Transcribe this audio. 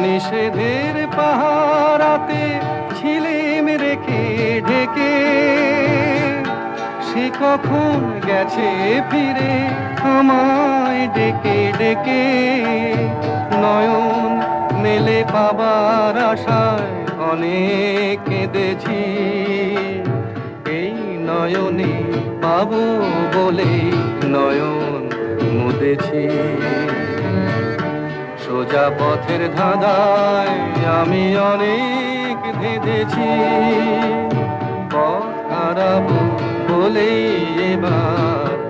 নিষেধের পাহারাতে ছিলিম রেখে ঢেকে, সে কখন গেছে ফিরে আমায় ডেকে ডেকে। নয়ন মেলে পাবার আশায় অনেক কেঁদেছি, এই নয়নে পাবো বলে নয়ন মুদেছি। সোজা পথের ধাঁধায় আমি অনেক ধেঁধেছি, পথ হারাবো বলেই এবার